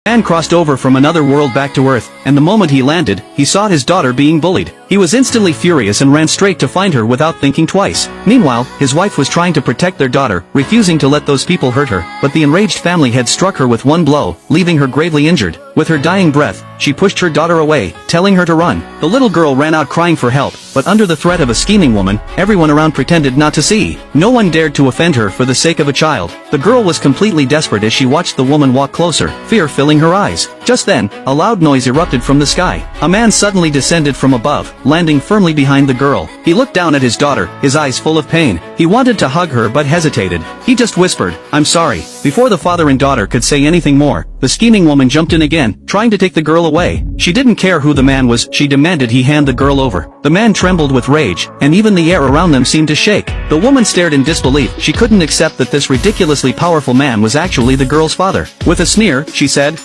Man crossed over from another world back to Earth, and the moment he landed, he saw his daughter being bullied. He was instantly furious and ran straight to find her without thinking twice. Meanwhile, his wife was trying to protect their daughter, refusing to let those people hurt her, but the enraged family had struck her with one blow, leaving her gravely injured. With her dying breath, she pushed her daughter away, telling her to run. The little girl ran out crying for help, but under the threat of a scheming woman, everyone around pretended not to see. No one dared to offend her for the sake of a child. The girl was completely desperate as she watched the woman walk closer, fear filling her eyes. Just then, a loud noise erupted from the sky. A man suddenly descended from above, landing firmly behind the girl. He looked down at his daughter, his eyes full of pain. He wanted to hug her but hesitated. He just whispered, "I'm sorry." Before the father and daughter could say anything more, the scheming woman jumped in again, trying to take the girl away. She didn't care who the man was, she demanded he hand the girl over. The man trembled with rage, and even the air around them seemed to shake. The woman stared in disbelief. She couldn't accept that this ridiculously powerful man was actually the girl's father. With a sneer, she said,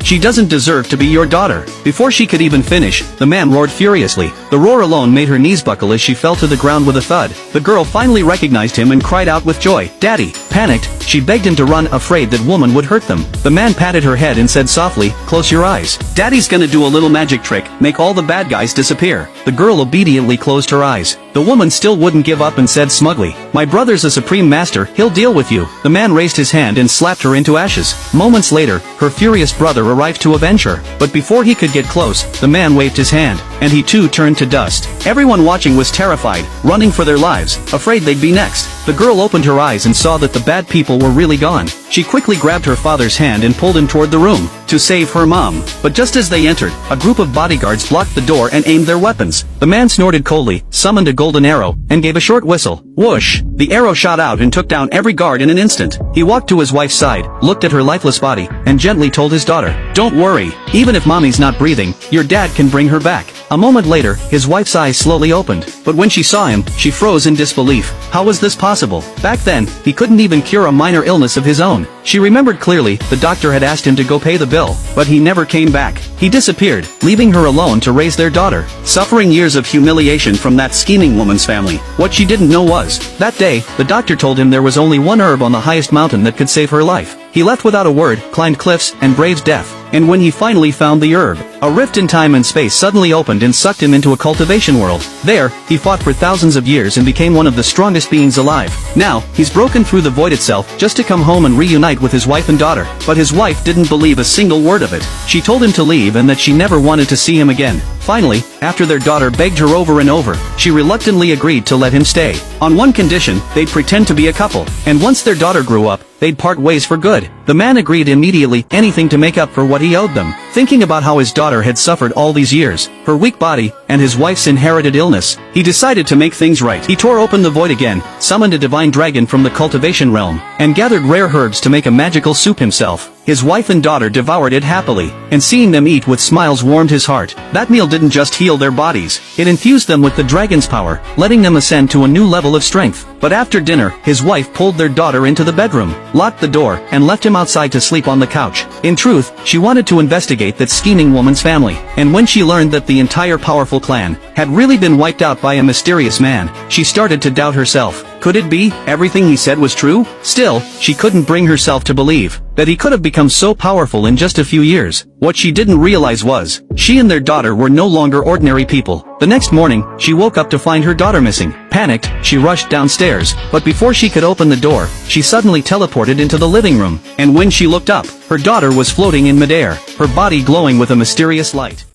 She doesn't deserve to be your daughter." Before she could even finish, the man roared furiously. The roar alone made her knees buckle as she fell to the ground with a thud. The girl finally recognized him and cried out with joy, "Daddy!" Panicked, she begged him to run, afraid that woman would hurt them. The man patted her head and said softly, "Close your eyes. Daddy's gonna do a little magic trick, make all the bad guys disappear." The girl obediently closed her eyes. The woman still wouldn't give up and said smugly, "My brother's a supreme master, he'll deal with you." The man raised his hand and slapped her into ashes. Moments later, her furious brother arrived to avenge her. But before he could get close, the man waved his hand, and he too turned to dust. Everyone watching was terrified, running for their lives, afraid they'd be next. The girl opened her eyes and saw that the bad people were really gone. She quickly grabbed her father's hand and pulled him toward the room, to save her mom. But just as they entered, a group of bodyguards blocked the door and aimed their weapons. The man snorted coldly, summoned a golden arrow, and gave a short whistle. Whoosh! The arrow shot out and took down every guard in an instant. He walked to his wife's side, looked at her lifeless body, and gently told his daughter, "Don't worry, even if mommy's not breathing, your dad can bring her back." A moment later, his wife's eyes slowly opened. But when she saw him, she froze in disbelief. How was this possible? Back then, he couldn't even cure a minor illness of his own. She remembered clearly, the doctor had asked him to go pay the bill, but he never came back. He disappeared, leaving her alone to raise their daughter, suffering years of humiliation from that scheming woman's family. What she didn't know was, that day, the doctor told him there was only one herb on the highest mountain that could save her life. He left without a word, climbed cliffs, and braved death. And when he finally found the herb, a rift in time and space suddenly opened and sucked him into a cultivation world. There, he fought for thousands of years and became one of the strongest beings alive. Now, he's broken through the void itself just to come home and reunite with his wife and daughter. But his wife didn't believe a single word of it. She told him to leave and that she never wanted to see him again. Finally, after their daughter begged her over and over, she reluctantly agreed to let him stay. On one condition, they'd pretend to be a couple, and once their daughter grew up, they'd part ways for good. The man agreed immediately, anything to make up for what he owed them. Thinking about how his daughter had suffered all these years, her weak body, and his wife's inherited illness, he decided to make things right. He tore open the void again, summoned a divine dragon from the cultivation realm, and gathered rare herbs to make a magical soup himself. His wife and daughter devoured it happily, and seeing them eat with smiles warmed his heart. That meal didn't just heal their bodies, it infused them with the dragon's power, letting them ascend to a new level of strength. But after dinner, his wife pulled their daughter into the bedroom, locked the door, and left him outside to sleep on the couch. In truth, she wanted to investigate that scheming woman's family, and when she learned that the entire powerful clan had really been wiped out by a mysterious man, she started to doubt herself. Could it be everything he said was true? Still, she couldn't bring herself to believe that he could have become so powerful in just a few years. What she didn't realize was, she and their daughter were no longer ordinary people. The next morning, she woke up to find her daughter missing. Panicked, she rushed downstairs, but before she could open the door, she suddenly teleported into the living room. And when she looked up, her daughter was floating in midair, her body glowing with a mysterious light.